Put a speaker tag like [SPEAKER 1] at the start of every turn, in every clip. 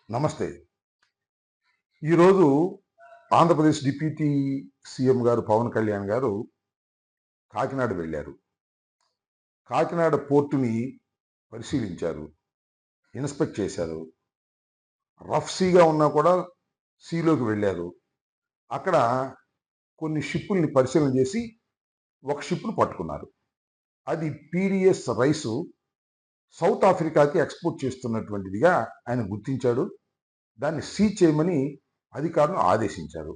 [SPEAKER 1] నమస్తే. ఈరోజు Andhra Pradesh deputy CM గారు పవన్ కళ్యాణ్ గారు కాకినాడ వెళ్ళారు. కాకినాడ పోర్టుని పరిశీలించారు. ఇన్స్పెక్ట్ చేశారు. రఫ్ సీగా ఉన్నా కూడా సీలోకి వెళ్ళారు. అక్కడ కొన్ని షిప్పుల్ని పరిశీలన చేసి ఒక షిప్‌ను పట్టుకున్నారు. అది పీడీఎస్ రైసు సౌత్ ఆఫ్రికాకి ఎక్స్‌పోర్ట్ చేస్తున్నటువంటిదిగా ఆయన గుర్తించాడు. దాన్ని సీజ్ చేయమని అధికారులను ఆదేశించారు.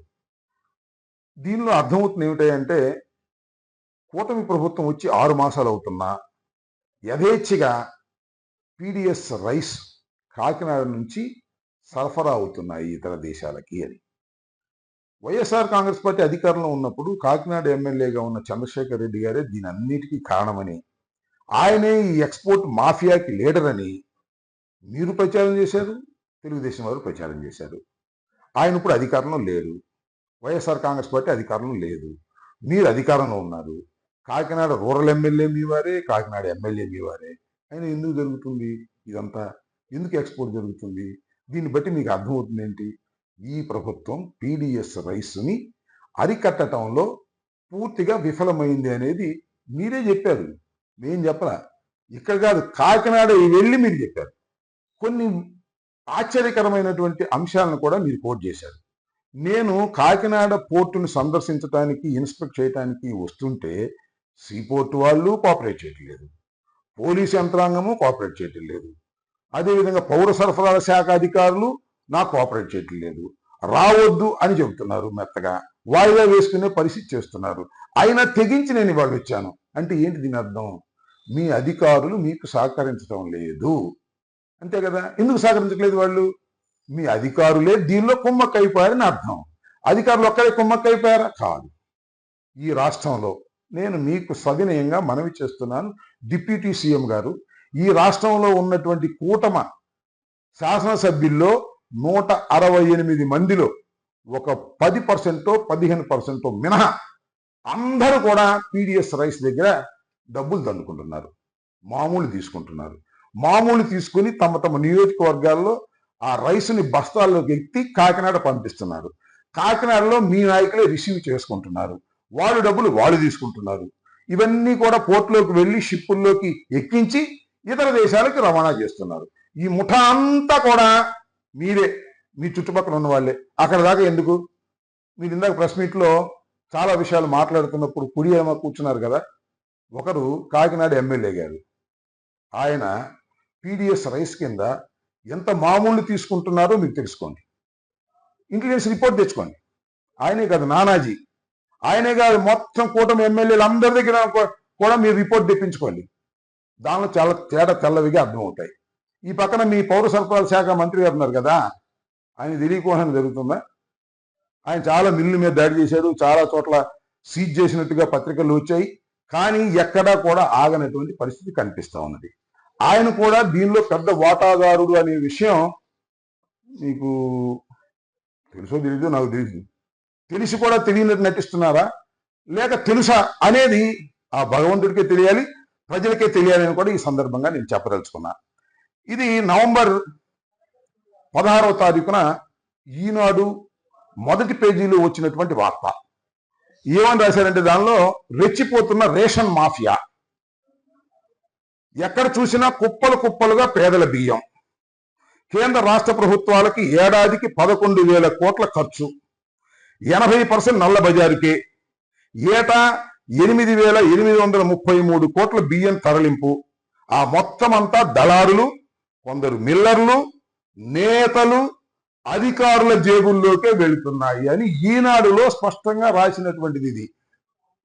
[SPEAKER 1] దీనిలో అర్థమవుతుంది ఏమిటంటే కూటమి ప్రభుత్వం వచ్చి 6 మాసాలు అవుతున్నా యథేచ్ఛగా పీడీఎస్ రైస్ కాకినాడ నుంచి సరఫరా అవుతున్నాయి ఇతర దేశాలకి అని. వైఎస్ఆర్ కాంగ్రెస్ పార్టీ అధికారంలో ఉన్నప్పుడు కాకినాడ ఎమ్మెల్యేగా ఉన్న చంద్రశేఖర్ రెడ్డి గారే దీని అన్నిటికీ కారణమని, ఆయనే ఈ ఎక్స్పోర్ట్ మాఫియాకి లీడర్ అని మీరు ప్రచారం చేశారు, తెలుగుదేశం వారు ప్రచారం చేశారు. ఆయన ఇప్పుడు అధికారంలో లేరు. వైఎస్ఆర్ కాంగ్రెస్ పార్టీ అధికారంలో లేదు. మీరు అధికారంలో ఉన్నారు. కాకినాడ రూరల్ ఎమ్మెల్యే మీ వారే, కాకినాడ ఎమ్మెల్యే మీ వారే. అయినా ఎందుకు జరుగుతుంది ఇదంతా? ఎందుకు ఎక్స్పోర్ట్ జరుగుతుంది? దీన్ని బట్టి మీకు అర్థమవుతుంది ఏంటి? ఈ ప్రభుత్వం పీడీఎస్ రైస్ని అరికట్టడంలో పూర్తిగా విఫలమైంది అనేది మీరే చెప్పారు. మేం చెప్పలా. ఇక్కడ కాదు, కాకినాడ వెళ్ళి మీరు చెప్పారు. కొన్ని ఆశ్చర్యకరమైనటువంటి అంశాలను కూడా మీరు కోట్ చేశారు. నేను కాకినాడ పోర్టును సందర్శించడానికి, ఇన్స్పెక్ట్ చేయడానికి వస్తుంటే సీపోర్టు వాళ్ళు కోఆపరేట్ చేయటం లేదు, పోలీసు యంత్రాంగము కోఆపరేట్ చేయటం లేదు, అదేవిధంగా పౌర సరఫరాల శాఖ అధికారులు నాకు కోఆపరేట్ చేయటం లేదు. రావద్దు అని చెబుతున్నారు, మెత్తగా వాయిదా వేసుకునే పరిస్థితి చేస్తున్నారు. అయినా తెగించి నేను ఇవాళ వచ్చాను అంటే ఏంటి దీని అర్థం? మీ అధికారులు మీకు సహకరించడం లేదు, అంతే కదా. ఎందుకు సహకరించట్లేదు వాళ్ళు? మీ అధికారులే దీనిలో కుమ్మక్కైపోయారని అర్థం. అధికారులు ఒక్కరే కుమ్మక్కైపోయారా? కాదు. ఈ రాష్ట్రంలో నేను మీకు సవినయంగా మనవి చేస్తున్నాను, డిప్యూటీ సీఎం గారు, ఈ రాష్ట్రంలో ఉన్నటువంటి కూటమ శాసనసభ్యుల్లో 168 మందిలో ఒక 10% 15% మినహా అందరూ కూడా పీడీఎస్ రైస్ దగ్గర డబ్బులు దండుకుంటున్నారు, మామూలు తీసుకుంటున్నారు. మామూలు తీసుకుని తమ తమ నియోజకవర్గాల్లో ఆ రైసుని బస్తాల్లోకి ఎత్తి కాకినాడ పంపిస్తున్నారు. కాకినాడలో మీ నాయకులే రిసీవ్ చేసుకుంటున్నారు. వాళ్ళు డబ్బులు వాళ్ళు తీసుకుంటున్నారు. ఇవన్నీ కూడా పోర్టులోకి వెళ్ళి షిప్పుల్లోకి ఎక్కించి ఇతర దేశాలకు రవాణా చేస్తున్నారు. ఈ ముఠా అంతా కూడా మీరే, మీ చుట్టుపక్కల ఉన్న వాళ్ళే. అక్కడ దాకా ఎందుకు? మీరు ఇందాక ప్రెస్ మీట్లో చాలా విషయాలు మాట్లాడుతున్నప్పుడు కుడి ఏమో కూర్చున్నారు కదా, ఒకరు కాకినాడ ఎమ్మెల్యే గారు, ఆయన పీడీఎస్ రైస్ కింద ఎంత మామూలు తీసుకుంటున్నారో మీకు తెలుసుకోండి. ఇంటెలిజెన్స్ రిపోర్ట్ తెచ్చుకోండి. ఆయనే కాదు, నానాజీ, ఆయనే కాదు, మొత్తం కూటమి ఎమ్మెల్యేలు అందరి దగ్గర కూడా మీరు రిపోర్ట్ తెప్పించుకోండి. దానిలో చాలా తేడా తెల్లవిగా అర్థమవుతాయి. ఈ పక్కన మీ పౌర సరఫరాల శాఖ మంత్రి గారు ఉన్నారు కదా, ఆయన తెలియకోవడం జరుగుతుందా? ఆయన చాలా మిల్లు మీద దాడి చేశాడు, చాలా చోట్ల సీజ్ చేసినట్టుగా పత్రికలు వచ్చాయి. కానీ ఎక్కడా కూడా ఆగనటువంటి పరిస్థితి కనిపిస్తా ఉన్నది. ఆయన కూడా దీనిలో పెద్ద వాటాదారుడు అనే విషయం మీకు తెలుసో తెలీదో నాకు తెలియదు. తెలిసి కూడా తెలియనట్టు నటిస్తున్నారా, లేక తెలుసా అనేది ఆ భగవంతుడికే తెలియాలి, ప్రజలకే తెలియాలి అని కూడా ఈ సందర్భంగా నేను చెప్పదలుచుకున్నా. ఇది నవంబర్ 16వ తారీఖున ఈనాడు మొదటి పేజీలో వచ్చినటువంటి వార్త. ఏమని రాశారంటే దానిలో రెచ్చిపోతున్న రేషన్ మాఫియా, ఎక్కడ చూసినా కుప్పలు కుప్పలుగా పేదల బియ్యం, కేంద్ర రాష్ట్ర ప్రభుత్వాలకి ఏడాదికి 11,000 కోట్ల ఖర్చు, 80% నల్ల బజారుకే, ఏటా 8,833 కోట్ల బియ్యం తరలింపు, ఆ మొత్తం అంతా దళారులు, కొందరు మిల్లర్లు, నేతలు, అధికారుల జేబుల్లోకే వెళుతున్నాయి అని ఈనాడులో స్పష్టంగా రాసినటువంటిది. ఇది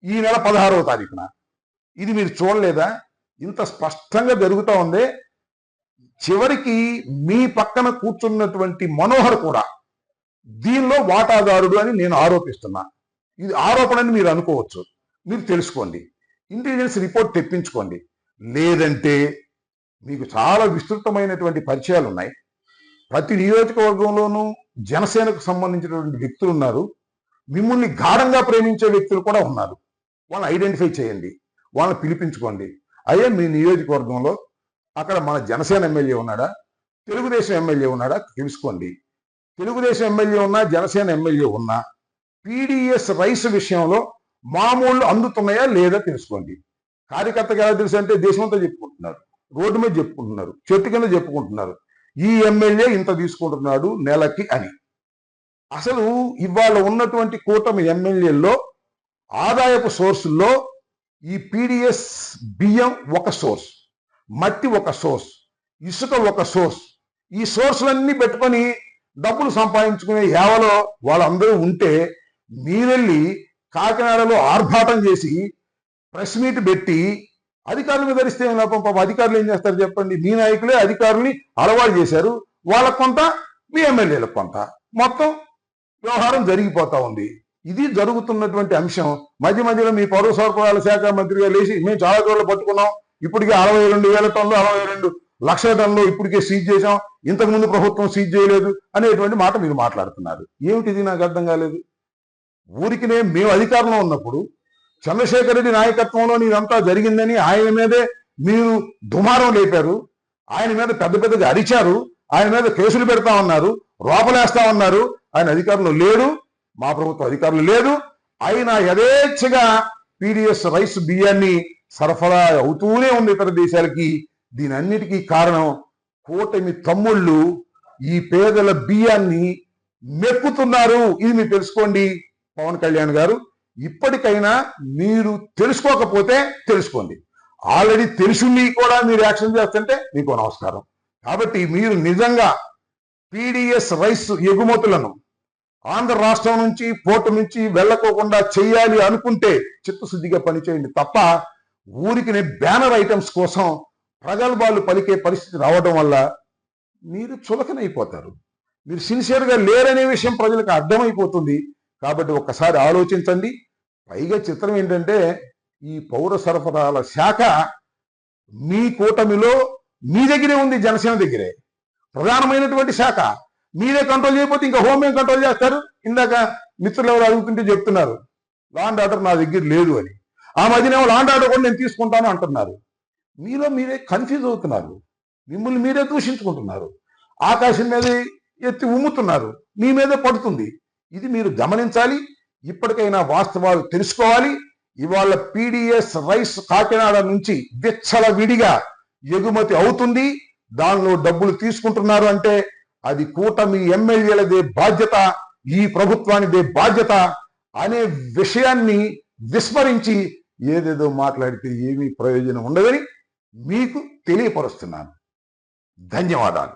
[SPEAKER 1] ఈ నెల 16వ తారీఖున. ఇది మీరు చూడలేదా? ఇంత స్పష్టంగా జరుగుతూ ఉంది. చివరికి మీ పక్కన కూర్చున్నటువంటి మనోహర్ కూడా దీనిలో వాటాదారుడు అని నేను ఆరోపిస్తున్నా. ఇది ఆరోపణ అని మీరు అనుకోవచ్చు. మీరు తెలుసుకోండి, ఇంటెలిజెన్స్ రిపోర్ట్ తెప్పించుకోండి. లేదంటే మీకు చాలా విస్తృతమైనటువంటి పరిచయాలు ఉన్నాయి. ప్రతి నియోజకవర్గంలోనూ జనసేనకు సంబంధించినటువంటి వ్యక్తులు ఉన్నారు. మిమ్మల్ని గాఢంగా ప్రేమించే వ్యక్తులు కూడా ఉన్నారు. వాళ్ళని ఐడెంటిఫై చేయండి, వాళ్ళని పిలిపించుకోండి. అయ్యే మీ నియోజకవర్గంలో అక్కడ మన జనసేన ఎమ్మెల్యే ఉన్నాడా, తెలుగుదేశం ఎమ్మెల్యే ఉన్నాడా తెలుసుకోండి. తెలుగుదేశం ఎమ్మెల్యే ఉన్నా, జనసేన ఎమ్మెల్యే ఉన్నా పీడిఎస్ రైస్ విషయంలో మామూలు అందుతున్నాయా లేదా తెలుసుకోండి. కార్యకర్తగా ఎలా తెలుసు అంటే దేశమంతా చెప్పుకుంటున్నారు, రోడ్డు మీద చెప్పుకుంటున్నారు, చెట్టు కింద చెప్పుకుంటున్నారు, ఈ ఎమ్మెల్యే ఇంత తీసుకుంటున్నాడు నెలకి అని. అసలు ఇవాళ ఉన్నటువంటి కూటమి ఎమ్మెల్యేల్లో ఆదాయపు సోర్సుల్లో ఈ పీడిఎస్ బియ్యం ఒక సోర్స్, మట్టి ఒక సోర్స్, ఇసుక ఒక సోర్స్. ఈ సోర్సులన్నీ పెట్టుకొని డబ్బులు సంపాదించుకునే యావలో వాళ్ళందరూ ఉంటే మీరెళ్ళి కాకినాడలో ఆర్భాటం చేసి ప్రెస్ మీట్ పెట్టి అధికారుల మీద ధరిస్తే లాభం? పాపం అధికారులు ఏం చేస్తారు చెప్పండి? మీ నాయకులే అధికారుల్ని అలవాటు చేశారు, వాళ్ళకు కొంత, మీ ఎమ్మెల్యేలకు కొంత, మొత్తం వ్యవహారం జరిగిపోతా ఉంది. ఇది జరుగుతున్నటువంటి అంశం. మధ్య మధ్యలో మీ పౌర సరఫరాల శాఖ మంత్రిగా లేచి మేము చాలా చోట్ల పట్టుకున్నాం, ఇప్పటికే 62,000 టన్నులు 62 లక్షల టన్నులు ఇప్పటికే సీజ్ చేశాం, ఇంతకుముందు ప్రభుత్వం సీజ్ చేయలేదు అనేటువంటి మాట మీరు మాట్లాడుతున్నారు. ఏమిటిది? నాకు అర్థం కాలేదు. ఊరికినే మేము అధికారంలో ఉన్నప్పుడు చంద్రశేఖర్ రెడ్డి నాయకత్వంలో ఇదంతా జరిగిందని ఆయన మీదే మీరు దుమారం లేపారు, ఆయన మీద పెద్ద పెద్దగా అరిచారు, ఆయన మీద కేసులు పెడతా ఉన్నారు, రోపలేస్తా ఉన్నారు. ఆయన అధికారంలో లేడు, మా ప్రభుత్వం అధికారులు లేదు. ఆయన యథేచ్ఛగా పీడిఎస్ రైస్ బియ్యాన్ని సరఫరా అవుతూనే ఉంది ఇతర దేశాలకి. దీని అన్నిటికీ కారణం కూటమి తమ్ముళ్ళు ఈ పేదల బియ్యాన్ని మెక్కుతున్నారు. ఇది మీరు తెలుసుకోండి. పవన్ కళ్యాణ్ గారు, ఇప్పటికైనా మీరు తెలుసుకోకపోతే తెలుసుకోండి. ఆల్రెడీ తెలుసుండి కూడా మీరు యాక్షన్ చేస్తుంటే మీకు నమస్కారం. కాబట్టి మీరు నిజంగా పీడిఎస్ రైస్ ఎగుమతులను ఆంధ్ర రాష్ట్రం నుంచి, పోర్టు నుంచి వెళ్ళకోకుండా చేయాలి అనుకుంటే చిత్తశుద్ధిగా పనిచేయండి తప్ప ఊరికి బ్యానర్ ఐటమ్స్ కోసం ప్రగల్భాలు పలికే పరిస్థితి రావడం వల్ల మీరు చులకనైపోతారు. మీరు సిన్సియర్గా లేరనే విషయం ప్రజలకు అర్థమైపోతుంది. కాబట్టి ఒక్కసారి ఆలోచించండి. పైగా చిత్రం ఏంటంటే ఈ పౌర సరఫరాల శాఖ మీ కూటమిలో మీ దగ్గరే ఉంది, జనసేన దగ్గరే ప్రధానమైనటువంటి శాఖ. మీరే కంట్రోల్ చేయకపోతే ఇంకా హోమ్ ఏం కంట్రోల్ చేస్తారు? ఇందాక మిత్రులు ఎవరు అడుగుతుంటే చెప్తున్నారు లా అండ్ ఆర్డర్ నా దగ్గర లేదు అని. ఆ మధ్యనేమో లా అండ్ ఆర్డర్ కూడా నేను తీసుకుంటాను అంటున్నారు. మీలో మీరే కన్ఫ్యూజ్ అవుతున్నారు, మిమ్మల్ని మీరే దూషించుకుంటున్నారు, ఆకాశం మీద ఎత్తి ఉమ్ముతున్నారు, మీ మీదే పడుతుంది. ఇది మీరు గమనించాలి. ఇప్పటికైనా వాస్తవాలు తెలుసుకోవాలి. ఇవాళ పీడిఎస్ రైస్ కాకినాడ నుంచి విచ్చలవిడిగా ఎగుమతి అవుతుంది, దానిలో డబ్బులు తీసుకుంటున్నారు అంటే అది కూటమి ఎమ్మెల్యేలదే బాధ్యత, ఈ ప్రభుత్వానిదే బాధ్యత అనే విషయాన్ని విస్మరించి ఏదేదో మాట్లాడితే ఏమీ ప్రయోజనం ఉండదని మీకు తెలియపరుస్తున్నాను. ధన్యవాదాలు.